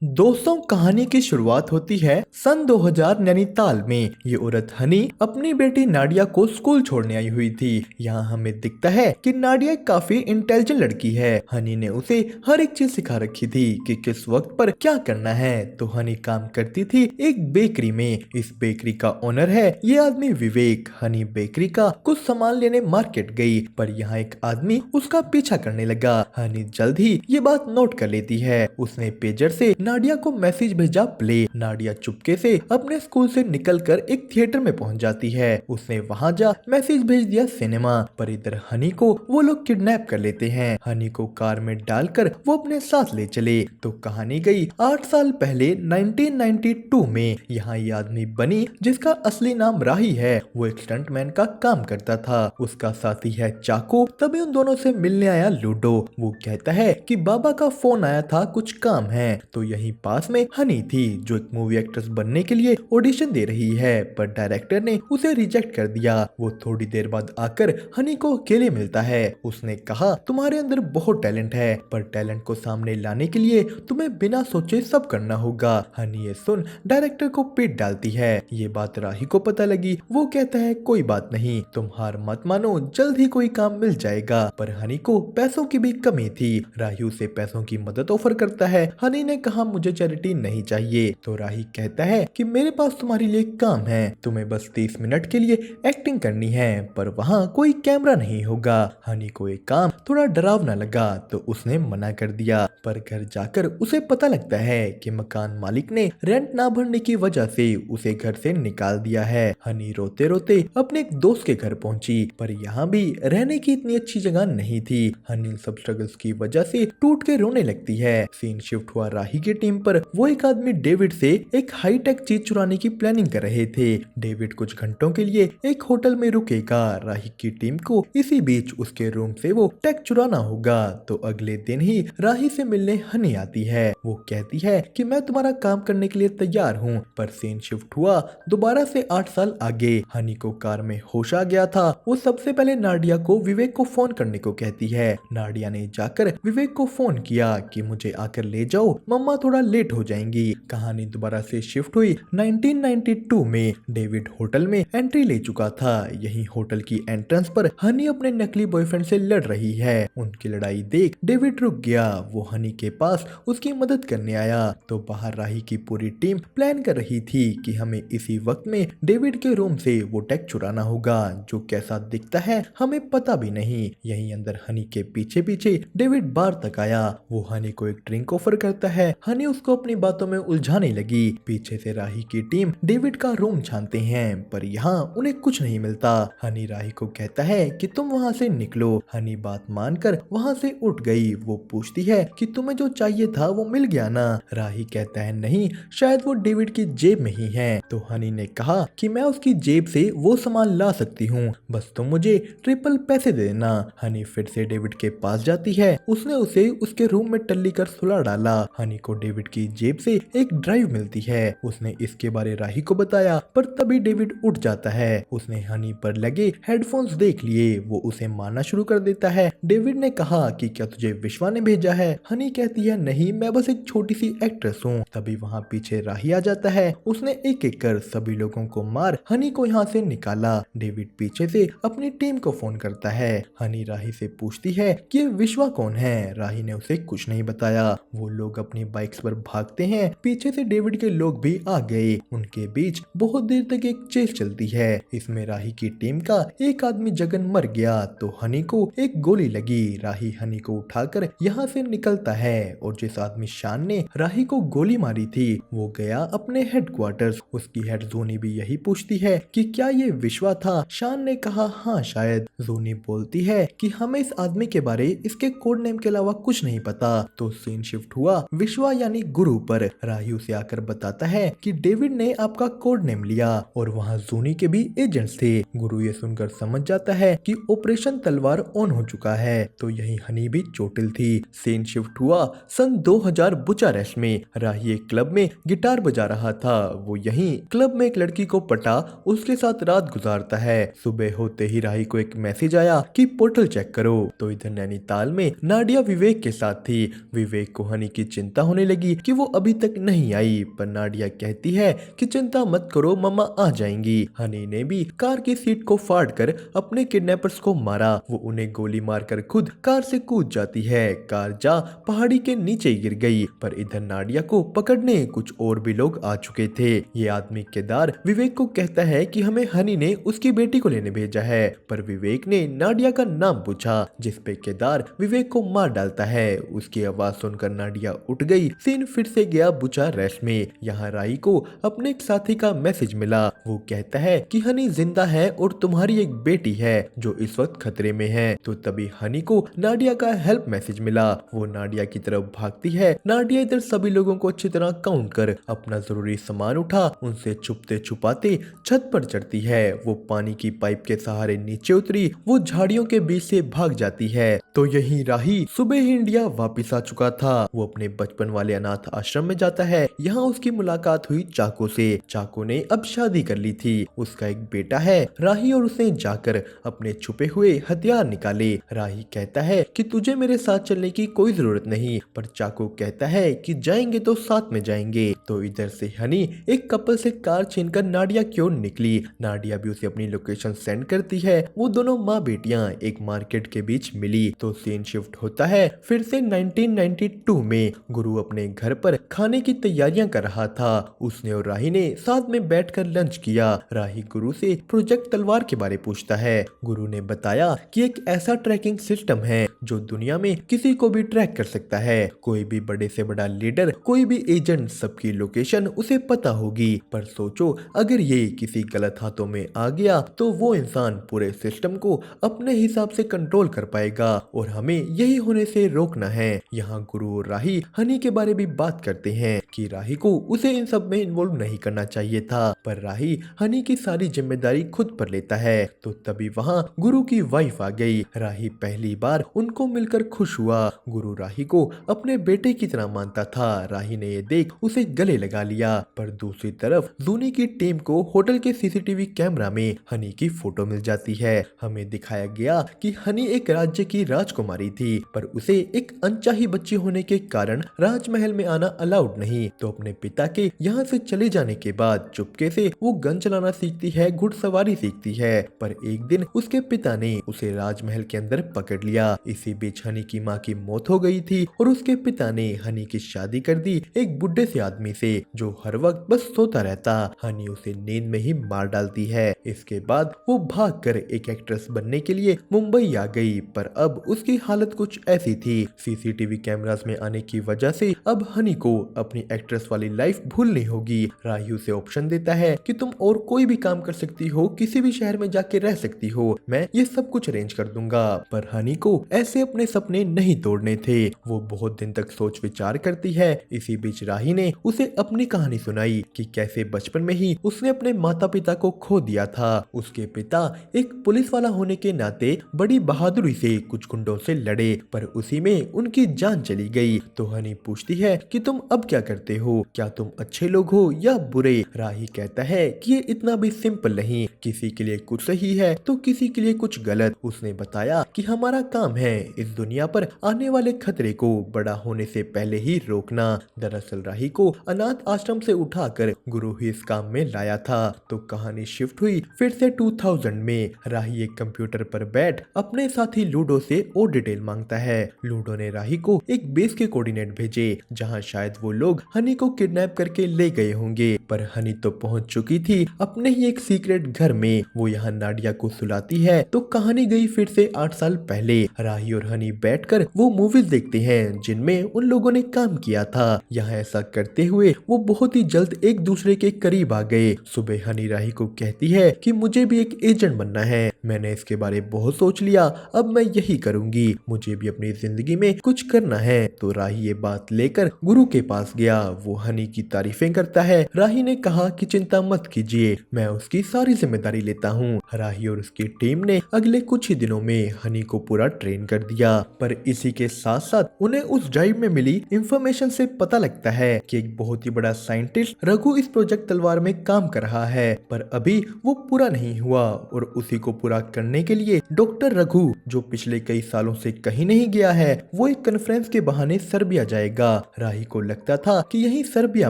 दोस्तों, कहानी की शुरुआत होती है सन 2000 नैनीताल में। ये औरत हनी अपनी बेटी नाडिया को स्कूल छोड़ने आई हुई थी। यहाँ हमें दिखता है कि नाडिया एक काफी इंटेलिजेंट लड़की है। हनी ने उसे हर एक चीज सिखा रखी थी कि किस वक्त पर क्या करना है। तो हनी काम करती थी एक बेकरी में। इस बेकरी का ओनर है ये आदमी विवेक। हनी बेकरी का कुछ सामान लेने मार्केट गई, पर यहाँ एक आदमी उसका पीछा करने लगा। हनी जल्द ही ये बात नोट कर लेती है। उसने पेजर से नाडिया को मैसेज भेजा प्ले। नाडिया चुपके से अपने स्कूल से निकलकर एक थिएटर में पहुंच जाती है। उसने वहां जा मैसेज भेज दिया सिनेमा, पर इधर हनी को वो लोग किडनैप कर लेते हैं। हनी को कार में डालकर वो अपने साथ ले चले। तो कहानी गई 8 साल पहले 1992 में। यहाँ ये आदमी बनी जिसका असली नाम राही है। वो एक स्टंटमैन का काम करता था। उसका साथी है चाको। तभी उन दोनों से मिलने आया लूडो। वो कहता है कि बाबा का फोन आया था, कुछ काम है। तो यहीं पास में हनी थी जो एक मूवी एक्ट्रेस बनने के लिए ऑडिशन दे रही है, पर डायरेक्टर ने उसे रिजेक्ट कर दिया। वो थोड़ी देर बाद आकर हनी को अकेले मिलता है। उसने कहा, तुम्हारे अंदर बहुत टैलेंट है, पर टैलेंट को सामने लाने के लिए तुम्हें बिना सोचे सब करना होगा। हनी ये सुन डायरेक्टर को पीट डालती है। ये बात राही को पता लगी। वो कहता है, कोई बात नहीं, तुम हार मत मानो, जल्द ही कोई काम मिल जाएगा। पर हनी को पैसों की भी कमी थी। राही उसे पैसों की मदद ऑफर करता है। हनी ने कहा, मुझे चैरिटी नहीं चाहिए। तो राही कहता है कि मेरे पास तुम्हारे लिए काम है, तुम्हें बस 30 मिनट के लिए एक्टिंग करनी है, पर वहाँ कोई कैमरा नहीं होगा। हनी को एक काम थोड़ा डरावना लगा तो उसने मना कर दिया। पर घर जाकर उसे पता लगता है कि मकान मालिक ने रेंट ना भरने की वजह से उसे घर से निकाल दिया है। हनी रोते रोते अपने एक दोस्त के घर पहुंची, पर यहाँ भी रहने की इतनी अच्छी जगह नहीं थी। हनी सब स्ट्रगल्स की वजह से टूट के रोने लगती है। सीन शिफ्ट हुआ राही की टीम पर। वो एक आदमी डेविड से एक हाईटेक चीज चुराने की प्लानिंग कर रहे थे। डेविड कुछ घंटों के लिए एक होटल में रुकेगा। राही की टीम को इसी बीच उसके रूम से वो टेक चुराना होगा। तो अगले दिन ही राही से मिलने हनी आती है। वो कहती है कि मैं तुम्हारा काम करने के लिए तैयार हूँ। पर सीन शिफ्ट हुआ दोबारा से 8 साल आगे। हनी को कार में होश आ गया था। वो सबसे पहले नाडिया को विवेक को फोन करने को कहती है। नाडिया ने जाकर विवेक को फोन किया कि मुझे आकर ले जाओ, मम्मा थोड़ा लेट हो जाएंगी। कहानी दोबारा से शिफ्ट हुई 1992 में। डेविड होटल में एंट्री ले चुका था। यही होटल की एंट्रेंस पर हनी अपने नकली बॉयफ्रेंड से लड़ रही है। उनकी लड़ाई देख डेविड रुक गया। वो हनी के पास उसकी मदद करने आया। तो बाहर राही की पूरी टीम प्लान कर रही थी कि हमें इसी वक्त में डेविड के रूम से वो टेक चुराना होगा। जो कैसा दिखता है हमें पता भी नहीं। यहीं अंदर हनी के पीछे पीछे डेविड बार तक आया। वो हनी को एक ड्रिंक ऑफर करता है। हनी उसको अपनी बातों में उलझाने लगी। पीछे से राही की टीम डेविड का रूम छानते हैं, पर यहाँ उन्हें कुछ नहीं मिलता। हनी राही को कहता है कि तुम वहाँ से निकलो। हनी बात मानकर वहाँ से उठ गई। वो पूछती है कि तुम्हें जो चाहिए था वो मिल गया ना। राही कहता है, नहीं, शायद वो डेविड की जेब में ही है। तो हनी ने कहा कि मैं उसकी जेब से वो सामान ला सकती हूँ, बस तुम मुझे ट्रिपल पैसे दे देना। हनी फिर से डेविड के पास जाती है। उसने उसे उसके रूम में टल्ली कर सुला डाला। हनी को डेविड की जेब से एक ड्राइव मिलती है। उसने इसके बारे राही को बताया, पर तभी डेविड उठ जाता है। उसने हनी पर लगे हेडफोन्स देख लिए। वो उसे मारना शुरू कर देता है। डेविड ने कहा कि क्या तुझे विश्वा ने भेजा है? हनी कहती है, नहीं, मैं बस एक छोटी सी एक्ट्रेस हूँ। तभी वहाँ पीछे राही आ जाता है। उसने एक एक कर सभी लोगों को मार हनी को यहाँ से निकाला। डेविड पीछे से अपनी टीम को फोन करता है। हनी राही से पूछती है कि ये विश्वा कौन है। राही ने उसे कुछ नहीं बताया। वो लोग अपनी बाइक्स पर भागते हैं। पीछे से डेविड के लोग भी आ गए। उनके बीच बहुत देर तक एक चेस चलती है। इसमें राही की टीम का एक आदमी जगन मर गया तो हनी को एक गोली लगी। राही हनी को उठाकर यहाँ से निकलता है और जिस आदमी शान ने राही को गोली मारी थी वो गया अपने हेडक्वार्टर्स। उसकी हेड जोनी भी यही पूछती है कि क्या ये विश्वा था। शान ने कहा, हाँ शायद। जोनी बोलती है कि हमें इस आदमी के बारे इसके कोड नेम के अलावा कुछ नहीं पता। तो सीन शिफ्ट हुआ विश्वा यानी गुरु पर। राही उसे आकर बताता है कि डेविड ने आपका कोड नेम लिया और वहाँ जोनी के भी एजेंट्स थे। गुरु ये सुनकर समझ जाता है कि ऑपरेशन तलवार ऑन हो चुका है। तो यही हनी भी चोटिल थी। सीन शिफ्ट हुआ सन 2000 बुचारेस्ट में। राही एक क्लब में गिटार बजा रहा था। वो यहीं क्लब में एक लड़की को पटा उसके साथ रात गुजारता है। सुबह होते ही राही को एक मैसेज आया कि पोर्टल चेक करो। तो इधर नैनीताल में नाडिया विवेक के साथ थी। विवेक को हनी की चिंता होने लगी कि वो अभी तक नहीं आई, पर नाडिया कहती है कि चिंता मत करो, मम्मा आ जाएंगी। हनी ने भी कार की सीट को फाड़कर अपने किडनैपर्स को मारा। वो उन्हें गोली मारकर खुद कार से कूद जाती है। कार जा पहाड़ी के नीचे गिर गई, पर इधर नाडिया को पकड़ने कुछ और भी लोग आ चुके थे। ये आदमी केदार विवेक को कहता है कि हमें हनी ने उसकी बेटी को लेने भेजा है, पर विवेक ने नाडिया का नाम पूछा, जिसपे केदार विवेक को मार डालता है। उसकी आवाज सुनकर नाडिया उठ गई। सीन फिर से गया बुचा रेस्ट में। यहाँ राही को अपने एक साथी का मैसेज मिला। वो कहता है कि हनी जिंदा है और तुम्हारी एक बेटी है जो इस वक्त खतरे में है। तो तभी हनी को नाडिया का हेल्प मैसेज मिला। वो नाडिया की तरफ भागती है। नाडिया इधर सभी लोगों को अच्छी तरह काउंट कर अपना जरूरी सामान उठा उनसे छुपते छुपाते छत पर चढ़ती है। वो पानी की पाइप के सहारे नीचे उतरी। वो झाड़ियों के बीच से भाग जाती है। तो यही राही सुबह ही इंडिया वापिस आ चुका था। वो अपने बचपन वाले अनाथ आश्रम में जाता है। यहाँ उसकी मुलाकात हुई चाको से। चाको ने अब शादी कर ली थी। उसका एक बेटा है। राही और उसने जाकर अपने छुपे हुए हथियार निकाले। राही कहता है कि तुझे मेरे साथ चलने की कोई जरूरत नहीं, पर चाको कहता है कि जाएंगे तो साथ में जाएंगे। तो इधर से हनी एक कपल से कार छीनकर नाडिया की ओर निकली। नाडिया भी उसे अपनी लोकेशन सेंड करती है। वो दोनों माँ बेटियां एक मार्केट के बीच मिली। तो सीन शिफ्ट होता है फिर से 1992 में। गुरु अपने घर पर खाने की तैयारियां कर रहा था। उसने और राही ने साथ में बैठकर लंच किया। राही गुरु से प्रोजेक्ट तलवार के बारे पूछता है। गुरु ने बताया कि एक ऐसा ट्रैकिंग सिस्टम है जो दुनिया में किसी को भी ट्रैक कर सकता है। कोई भी बड़े से बड़ा लीडर, कोई भी एजेंट, सबकी लोकेशन उसे पता होगी। पर सोचो अगर ये किसी गलत हाथों में आ गया तो वो इंसान पूरे सिस्टम को अपने हिसाब से कंट्रोल कर पाएगा और हमें यही होने से रोकना है। यहाँ गुरु और राही हनी के बारे में बात करते हैं कि राही को उसे इन सब में इन्वॉल्व नहीं करना चाहिए था, पर राही हनी की सारी जिम्मेदारी खुद पर लेता है। तो तभी वहाँ गुरु की वाइफ आ गई। राही पहली बार उनको मिलकर खुश हुआ। गुरु राही को अपने बेटे की तरह मानता था। राही ने ये देख उसे गले लगा लिया। पर दूसरी तरफ जूनी की टीम को होटल के सीसीटीवी कैमरा में हनी की फोटो मिल जाती है। हमें दिखाया गया कि हनी एक राज्य की राजकुमारी थी, पर उसे एक अनचाही बच्ची होने के कारण राजमहल में आना अलाउड नहीं। तो अपने पिता के यहाँ से चले जाने के बाद चुपके से वो गन चलाना सीखती है, घुड़सवारी सीखती है। पर एक दिन उसके पिता ने उसे राजमहल के अंदर पकड़ लिया। इसी बीच हनी की माँ की मौत हो गई थी और उसके पिता ने हनी की शादी कर दी एक बुढ़े से आदमी से जो हर वक्त बस सोता रहता। हनी उसे नींद में ही मार डालती है। इसके बाद वो भागकर एक एक्ट्रेस बनने के लिए मुंबई आ गई, पर अब उसकी हालत कुछ ऐसी थी। सीसीटीवी कैमरास में आने की वजह से अब हनी को अपनी एक्ट्रेस वाली लाइफ भूलनी होगी। राही उसे ऑप्शन देता है कि तुम और कोई भी काम कर सकती हो, किसी भी शहर में जाके रह सकती हो, मैं ये सब कुछ अरेंज कर दूंगा। पर हनी को ऐसे अपने सपने नहीं तोड़ने थे। वो बहुत दिन तक सोच विचार करती है। इसी बीच राही ने उसे अपनी कहानी सुनाई कि कैसे बचपन में ही उसने अपने माता पिता को खो दिया था। उसके पिता एक पुलिस वाला होने के नाते बड़ी बहादुरी से कुछ गुंडों से लड़े, पर उसी में उनकी जान चली गई। तो हनी पूछती है कि तुम अब क्या करते हो, क्या तुम अच्छे लोग हो या बुरे? राही कहता है कि ये इतना भी सिंपल नहीं, किसी के लिए कुछ सही है तो किसी के लिए कुछ गलत। उसने बताया कि हमारा काम है इस दुनिया पर आने वाले खतरे को बड़ा होने से पहले ही रोकना। दरअसल राही को अनाथ आश्रम से उठाकर गुरु ही इस काम में लाया था। तो कहानी शिफ्ट हुई फिर से 2000 में। राही एक कंप्यूटर पर बैठ अपने साथी लूडो से और डिटेल मांगता है। लूडो ने राही को एक बेस के कोऑर्डिनेट भेजे जहां शायद वो लोग हनी को किडनैप करके ले गए होंगे, पर हनी तो पहुंच चुकी थी अपने ही एक सीक्रेट घर में। वो यहाँ नाडिया को सुलाती है। तो कहानी गई फिर से 8 साल पहले। राही और हनी बैठकर वो मूवीज देखते हैं जिनमें उन लोगों ने काम किया था। यहाँ ऐसा करते हुए वो बहुत ही जल्द एक दूसरे के करीब आ गए। सुबह हनी राही को कहती है कि मुझे भी एक एजेंट बनना है, मैंने इसके बारे बहुत सोच लिया, अब मैं यही करूंगी, मुझे भी अपनी जिंदगी में कुछ करना है। तो राही ये बात लेकर गुरु के पास गया। वो हनी की तारीफें करता है। राही ने कहा कि चिंता मत कीजिए, मैं उसकी सारी जिम्मेदारी लेता हूँ। राही और उसकी टीम ने अगले कुछ ही दिनों में हनी को पूरा ट्रेन कर दिया। पर इसी के साथ साथ उन्हें उस ड्राइव में मिली इंफॉर्मेशन से पता लगता है कि एक बहुत ही बड़ा साइंटिस्ट रघु इस प्रोजेक्ट तलवार में काम कर रहा है, पर अभी वो पूरा नहीं हुआ और उसी को पूरा करने के लिए डॉक्टर रघु, जो पिछले कई सालों से कहीं नहीं गया है, वो एक कॉन्फ्रेंस के बहाने सर्बिया जाएगा। राही को लगता था कि यही सर्बिया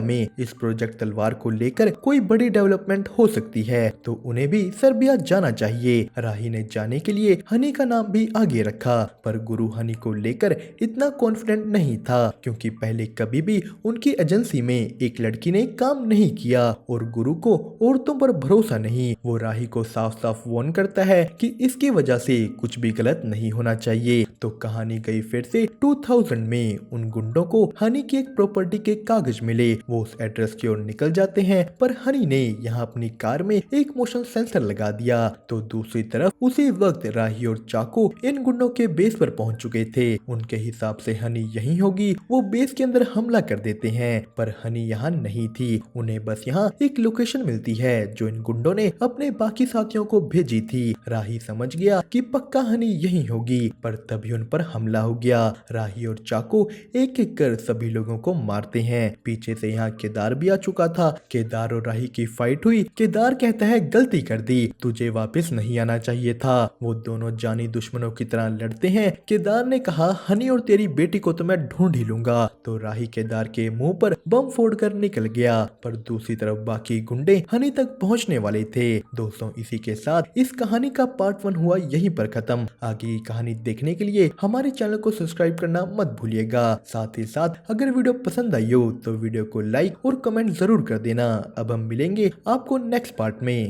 में इस प्रोजेक्ट तलवार को लेकर कोई बड़ी डेवलपमेंट हो सकती है, तो उन्हें भी सर्बिया जाना चाहिए। राही ने जाने के लिए हनी का नाम भी आगे रखा, पर गुरु हनी को लेकर इतना कॉन्फिडेंट नहीं था, क्योंकि पहले कभी भी उनकी एजेंसी में एक लड़की ने काम नहीं किया और गुरु को औरतों पर भरोसा नहीं। वो राही को साफ साफ वार्न करता है कि इसकी वजह से कुछ भी गलत नहीं होना चाहिए। तो कहानी गई फिर से 2000 में। उन गुंडों को हनी की एक प्रॉपर्टी के कागज मिले। वो उस एड्रेस की ओर निकल जाते हैं, पर हनी ने यहाँ अपनी कार में एक मोशन सेंसर लगा दिया। तो दूसरी तरफ उसी वक्त राही और चाकू इन गुंडों के बेस पर पहुंच चुके थे। उनके हिसाब से हनी यही होगी। वो बेस के अंदर हमला कर देते हैं, पर हनी यहाँ नहीं थी। उन्हें बस यहाँ एक लोकेशन मिलती है जो इन गुंडों ने अपने बाकी साथियों को भेजी थी। राही समझ गया कि पक्का हनी यही होगी, पर तभी उन पर हमला हो गया। राही और चाकू एक एक कर सभी लोगों को मारते हैं। पीछे से यहाँ केदार भी आ चुका था। केदार और राही की फाइट हुई। केदार कहता है गलती कर दी, तुझे वापस नहीं आना चाहिए था। वो दोनों जानी दुश्मनों की तरह लड़ते हैं। केदार ने कहा हनी और तेरी बेटी को तो मैं ढूंढ ही लूंगा। तो राही केदार के मुंह पर बम फोड़कर निकल गया, पर दूसरी तरफ बाकी गुंडे हनी तक पहुंचने वाले थे। दोस्तों, इसी के साथ इस कहानी का पार्ट 1 हुआ यहीं पर खत्म। आगे की कहानी देखने के लिए हमारे चैनल को सब्सक्राइब करना मत भूलिएगा। साथ ही साथ अगर वीडियो पसंद आई हो तो वीडियो को लाइक और कमेंट जरूर कर देना। अब हम मिलेंगे आपको नेक्स्ट पार्ट में।